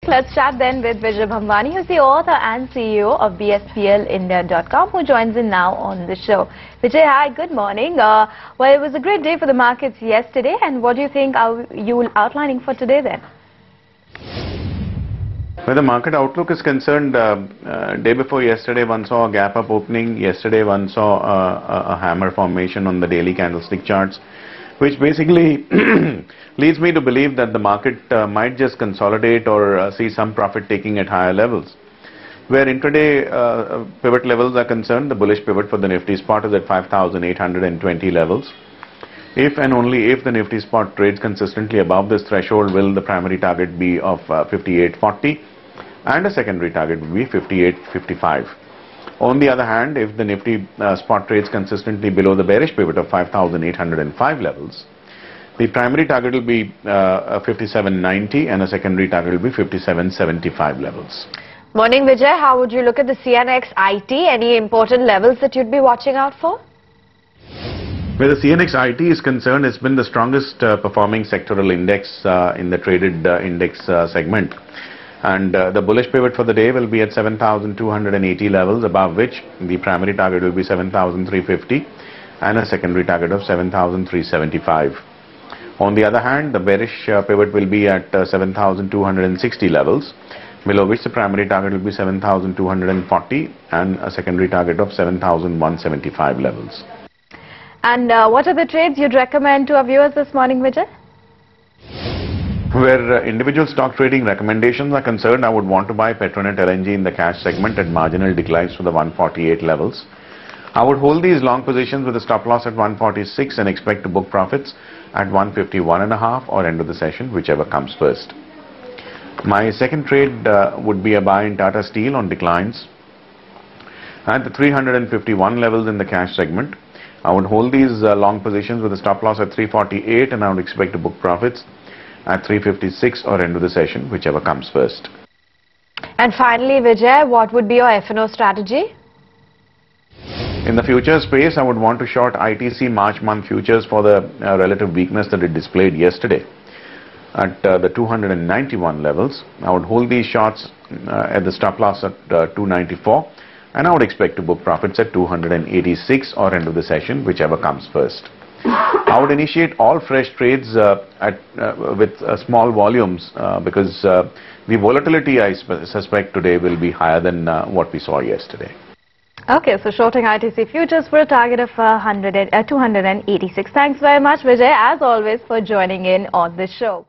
Let's chat then with Vijay Bhambwani, who's the author and CEO of bsplindia.com, who joins in now on the show. Vijay, hi, good morning. Well, it was a great day for the markets yesterday, and what do you think are you outlining for today then? Where the market outlook is concerned, day before yesterday one saw a gap up opening. Yesterday one saw a hammer formation on the daily candlestick charts, which basically leads me to believe that the market might just consolidate or see some profit taking at higher levels. Where intraday pivot levels are concerned, the bullish pivot for the Nifty spot is at 5,820 levels. If and only if the Nifty spot trades consistently above this threshold, will the primary target be of 5840 and a secondary target will be 5855. On the other hand, if the Nifty spot trades consistently below the bearish pivot of 5,805 levels, the primary target will be 5790 and a secondary target will be 5775 levels. Morning, Vijay. How would you look at the CNX IT? Any important levels that you'd be watching out for? Where the CNX IT is concerned, it's been the strongest performing sectoral index in the traded index segment. And the bullish pivot for the day will be at 7,280 levels, above which the primary target will be 7,350 and a secondary target of 7,375. On the other hand, the bearish pivot will be at 7,260 levels, below which the primary target will be 7,240 and a secondary target of 7,175 levels. And what are the trades you'd recommend to our viewers this morning, Vijay? Where individual stock trading recommendations are concerned, I would want to buy Petronet LNG in the cash segment at marginal declines to the 148 levels. I would hold these long positions with a stop loss at 146 and expect to book profits at 151.5 or end of the session, whichever comes first. My second trade would be a buy in Tata Steel on declines at the 351 levels in the cash segment. I would hold these long positions with a stop loss at 348 and I would expect to book profits at 356 or end of the session, whichever comes first. And finally, Vijay, what would be your F&O strategy? In the futures space, I would want to short ITC March month futures for the relative weakness that it displayed yesterday at the 291 levels. I would hold these shorts at the stop loss at 294 and I would expect to book profits at 286 or end of the session, whichever comes first. I would initiate all fresh trades with small volumes because the volatility I suspect today will be higher than what we saw yesterday. Okay, so shorting ITC futures for a target of 286. Thanks very much, Vijay, as always, for joining in on this show.